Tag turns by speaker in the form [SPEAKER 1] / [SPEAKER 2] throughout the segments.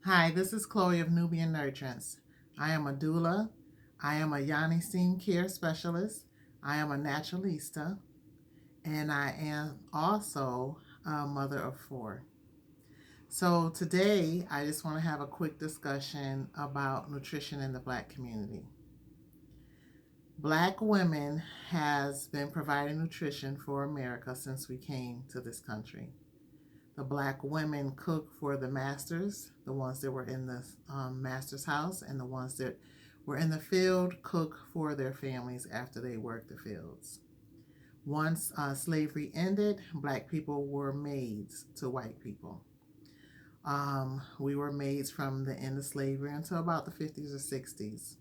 [SPEAKER 1] Hi, this is Chloe of Nubian Nurturance. I am a doula. I am a Yanni Steam Care Specialist. I am a naturalista. And I am also a mother of four. So today, I just want to have a quick discussion about nutrition in the Black community. Black women has been providing nutrition for America since we came to this country. The Black women cook for the masters, the ones that were in the master's house, and the ones that were in the field cook for their families after they worked the fields. Once slavery ended, Black people were maids to white people. We were maids from the end of slavery until about the 50s or 60s.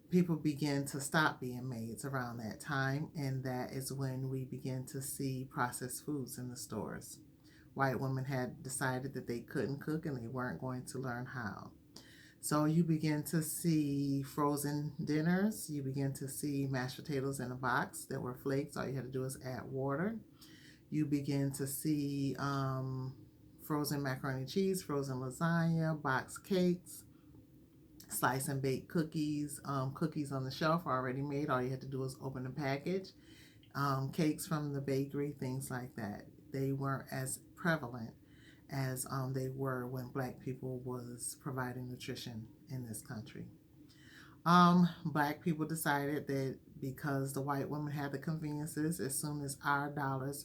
[SPEAKER 1] People began to stop being maids around that time, and that is when we began to see processed foods in the stores. White women had decided that they couldn't cook and they weren't going to learn how. So you begin to see frozen dinners. You begin to see mashed potatoes in a box that were flakes. All you had to do is add water. You begin to see frozen macaroni and cheese, frozen lasagna, box cakes, slice and bake cookies, cookies on the shelf already made. All you had to do was open the package. Cakes from the bakery, things like that. They weren't as prevalent as they were when Black people was providing nutrition in this country. Black people decided that because the white women had the conveniences, as soon as our dollars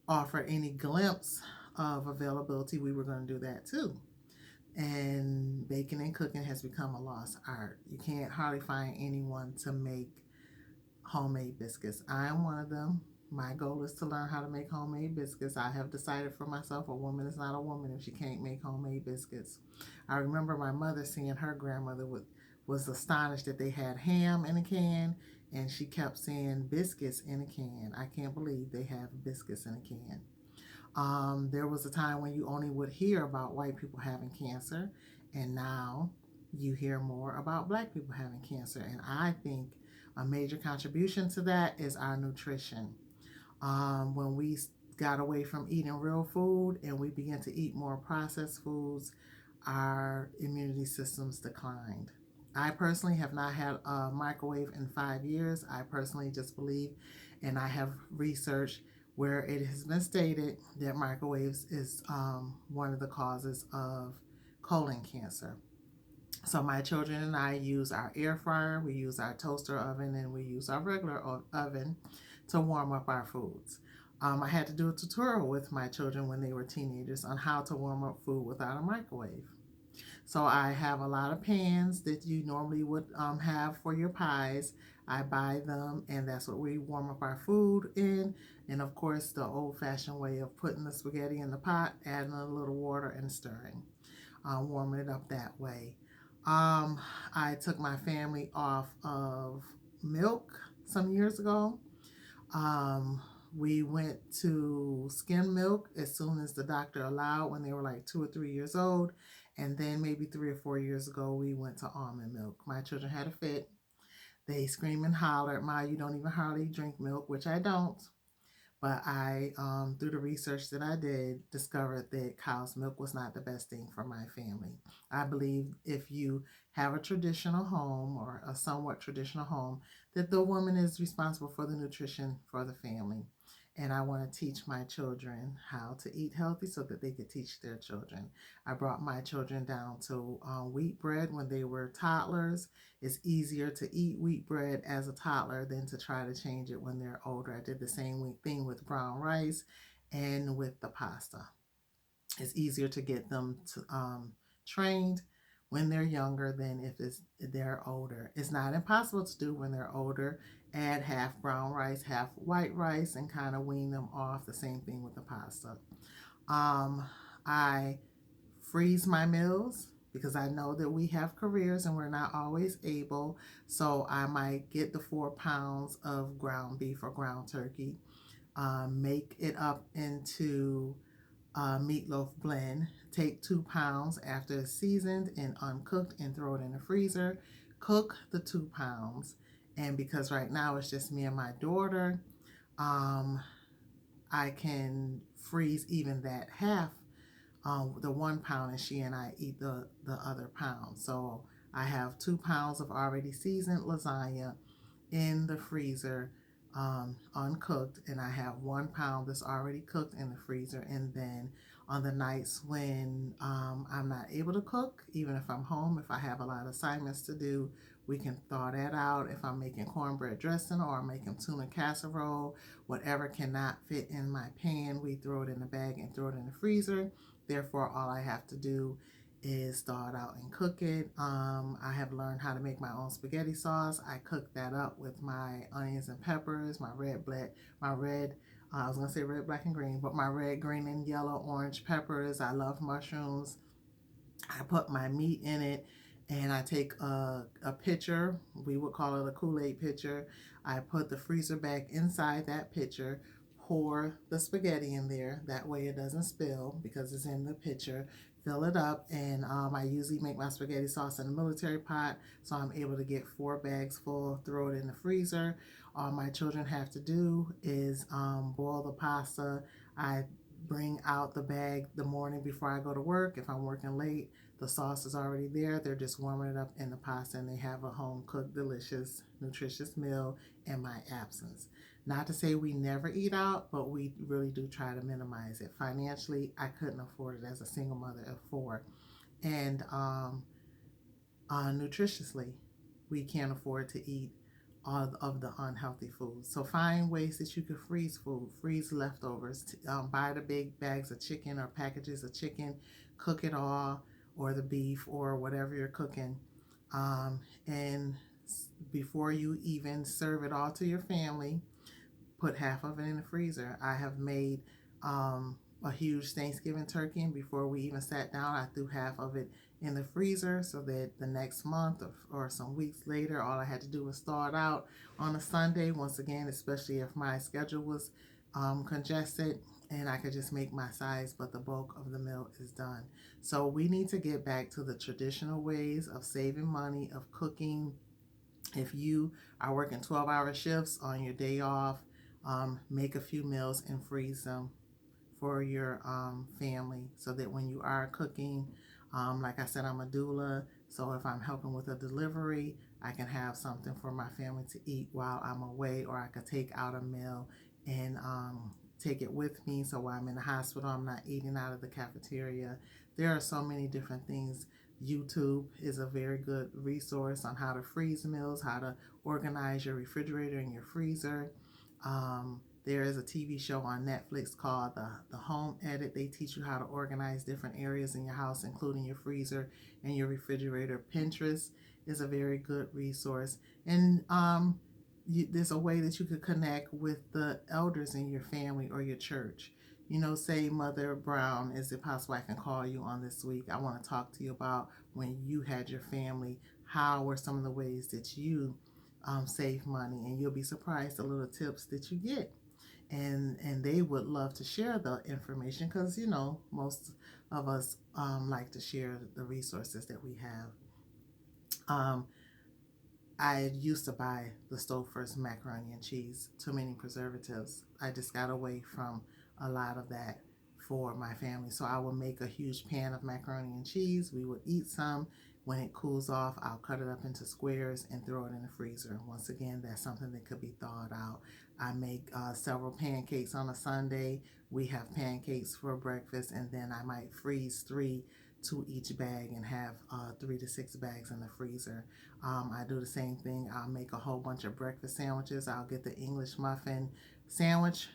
[SPEAKER 1] offered any glimpse of availability, we were going to do that too. And baking and cooking has become a lost art. You can't hardly find anyone to make homemade biscuits. I am one of them. My goal is to learn how to make homemade biscuits. I have decided for myself a woman is not a woman if she can't make homemade biscuits. I remember my mother seeing her grandmother was astonished that they had ham in a can, and she kept saying biscuits in a can. I can't believe they have biscuits in a can. There was a time when you only would hear about white people having cancer, and now you hear more about Black people having cancer. And I think a major contribution to that is our nutrition. When we got away from eating real food and we began to eat more processed foods, our immunity systems declined. I personally have not had a microwave in 5 years. I personally just believe, and I have researched where it has been stated that microwaves is one of the causes of colon cancer. So my children and I use our air fryer, we use our toaster oven, and we use our regular oven to warm up our foods. I had to do a tutorial with my children when they were teenagers on how to warm up food without a microwave. So I have a lot of pans that you normally would have for your pies. I buy them, and that's what we warm up our food in. And of course, the old-fashioned way of putting the spaghetti in the pot, adding a little water, and stirring, warming it up that way. Um, I took my family off of milk some years ago. Um, we went to skim milk as soon as the doctor allowed when they were like 2 or 3 years old. And then maybe 3 or 4 years ago, we went to almond milk. My children had a fit. They screamed and hollered, Ma, you don't even hardly drink milk, which I don't. But I, through the research that I did, discovered that cow's milk was not the best thing for my family. I believe if you have a traditional home or a somewhat traditional home, that the woman is responsible for the nutrition for the family. And I want to teach my children how to eat healthy so that they could teach their children. I brought my children down to wheat bread when they were toddlers. It's easier to eat wheat bread as a toddler than to try to change it when they're older. I did the same thing with brown rice and with the pasta. It's easier to get them to, trained when they're younger than if they're older. It's not impossible to do when they're older. Add half brown rice, half white rice, and kind of wean them off. The same thing with the pasta. Um, I freeze my meals because I know that we have careers and we're not always able. So I might get the 4 pounds of ground beef or ground turkey, make it up into a meatloaf blend, take 2 pounds after it's seasoned and uncooked and throw it in the freezer, cook the 2 pounds. And because right now it's just me and my daughter, um, I can freeze even that half the 1 pound, and she and I eat the other pound. So I have 2 pounds of already seasoned lasagna in the freezer, uncooked, and I have 1 pound that's already cooked in the freezer. And then on the nights when I'm not able to cook, even if I'm home, if I have a lot of assignments to do, we can thaw that out. If I'm making cornbread dressing or I'm making tuna casserole, whatever cannot fit in my pan, we throw it in the bag and throw it in the freezer. Therefore, all I have to do is thaw it out and cook it. I have learned how to make my own spaghetti sauce. I cook that up with my onions and peppers, my red, I was gonna say red, black, and green, but my red, green, and yellow, orange peppers. I love mushrooms. I put my meat in it, and I take a pitcher. We would call it a Kool-Aid pitcher. I put the freezer bag inside that pitcher, pour the spaghetti in there. That way it doesn't spill because it's in the pitcher. Fill it up, and I usually make my spaghetti sauce in a military pot, so I'm able to get 4 bags full, throw it in the freezer. All my children have to do is boil the pasta. I bring out the bag the morning before I go to work. If I'm working late, the sauce is already there. They're just warming it up in the pasta, and they have a home cooked, delicious, nutritious meal in my absence. Not to say we never eat out, but we really do try to minimize it. Financially, I couldn't afford it as a single mother of 4. And nutritiously, we can't afford to eat all of the unhealthy foods. So find ways that you can freeze food, freeze leftovers. Buy the big bags of chicken or packages of chicken, cook it all, or the beef or whatever you're cooking. And before you even serve it all to your family, put half of it in the freezer. I have made a huge Thanksgiving turkey, and before we even sat down, I threw half of it in the freezer so that the next month or some weeks later, all I had to do was thaw it out on a Sunday. Once again, especially if my schedule was congested, and I could just make my size, but the bulk of the meal is done. So we need to get back to the traditional ways of saving money, of cooking. If you are working 12-hour shifts on your day off, make a few meals and freeze them for your family so that when you are cooking, like I said, I'm a doula. So if I'm helping with a delivery, I can have something for my family to eat while I'm away, or I could take out a meal and take it with me. So while I'm in the hospital, I'm not eating out of the cafeteria. There are so many different things. YouTube is a very good resource on how to freeze meals, how to organize your refrigerator and your freezer. There is a TV show on Netflix called the Home Edit. They teach you how to organize different areas in your house, including your freezer and your refrigerator. Pinterest is a very good resource. And there's a way that you could connect with the elders in your family or your church. You know, say Mother Brown, is it possible I can call you on this week? I want to talk to you about when you had your family. How were some of the ways that you save money? And you'll be surprised the little tips that you get. And they would love to share the information because, you know, most of us like to share the resources that we have. Um, I used to buy the Stouffer's macaroni and cheese, too many preservatives. I just got away from a lot of that for my family. So I will make a huge pan of macaroni and cheese. We would eat some. When it cools off, I'll cut it up into squares and throw it in the freezer. Once again, that's something that could be thawed out. I make several pancakes on a Sunday. We have pancakes for breakfast, and then I might freeze 3 to each bag and have 3 to 6 bags in the freezer. I do the same thing. I'll make a whole bunch of breakfast sandwiches. I'll get the English muffin sandwich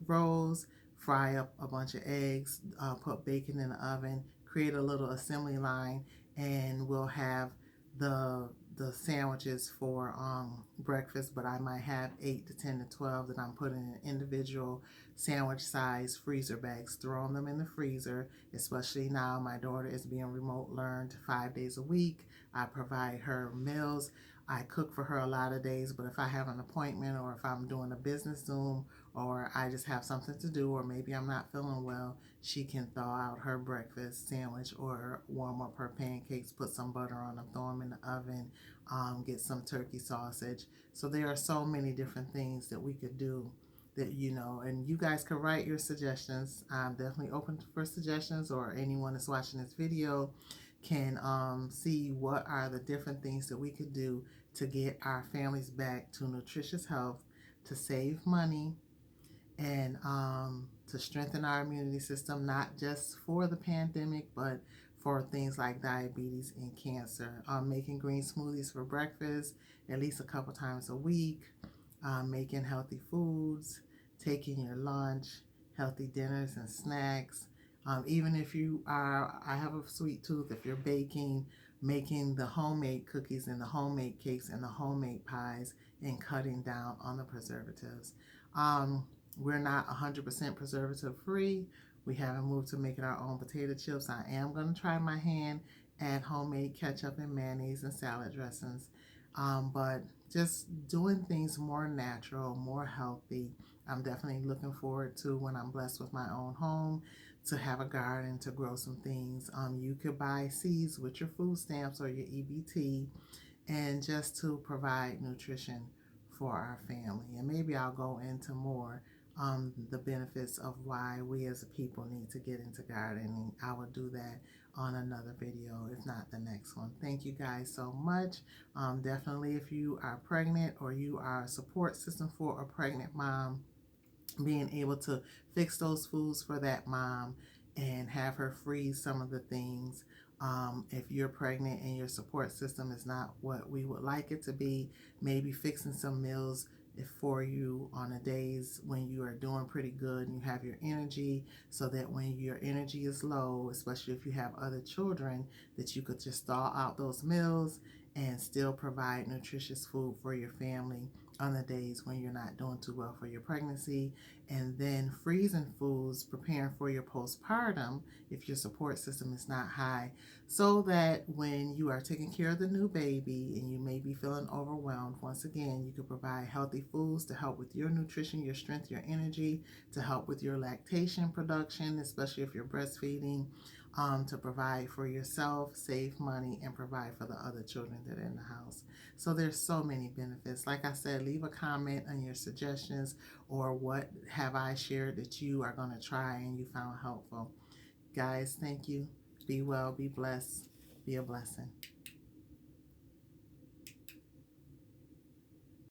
[SPEAKER 1] rolls, fry up a bunch of eggs, put bacon in the oven, create a little assembly line, and we'll have the sandwiches for breakfast, but I might have 8 to 10 to 12 that I'm putting in individual sandwich size freezer bags, throwing them in the freezer, especially now my daughter is being remote learned 5 days a week. I provide her meals. I cook for her a lot of days, but if I have an appointment or if I'm doing a business Zoom or I just have something to do or maybe I'm not feeling well, she can thaw out her breakfast sandwich or warm up her pancakes, put some butter on them, throw them in the oven, get some turkey sausage. So there are so many different things that we could do that, and you guys can write your suggestions. I'm definitely open for suggestions, or anyone that's watching this video can see what are the different things that we could do to get our families back to nutritious health, to save money, and to strengthen our immunity system, not just for the pandemic, but for things like diabetes and cancer. Making green smoothies for breakfast at least a couple times a week, making healthy foods, taking your lunch, healthy dinners and snacks. Even if I have a sweet tooth, if you're baking, making the homemade cookies and the homemade cakes and the homemade pies, and cutting down on the preservatives. Um, we're not 100% preservative free. We haven't moved to making our own potato chips. I am going to try my hand at homemade ketchup and mayonnaise and salad dressings. But just doing things more natural, more healthy. I'm definitely looking forward to, when I'm blessed with my own home, to have a garden to grow some things. You could buy seeds with your food stamps or your EBT, and just to provide nutrition for our family. And maybe I'll go into more the benefits of why we as a people need to get into gardening. I will do that on another video, if not the next one. Thank you guys so much. Definitely, if you are pregnant or you are a support system for a pregnant mom, being able to fix those foods for that mom and have her freeze some of the things. If you're pregnant and your support system is not what we would like it to be, maybe fixing some meals for you on the days when you are doing pretty good and you have your energy, so that when your energy is low, especially if you have other children, that you could just thaw out those meals and still provide nutritious food for your family on the days when you're not doing too well for your pregnancy. And then freezing foods, preparing for your postpartum if your support system is not high, so that when you are taking care of the new baby and you may be feeling overwhelmed, once again, you can provide healthy foods to help with your nutrition, your strength, your energy, to help with your lactation production, especially if you're breastfeeding, to provide for yourself, save money, and provide for the other children that are in the house. So there's so many benefits. Like I said, leave a comment on your suggestions, or what have I shared that you are going to try and you found helpful. Guys, thank you. Be well, be blessed, be a blessing.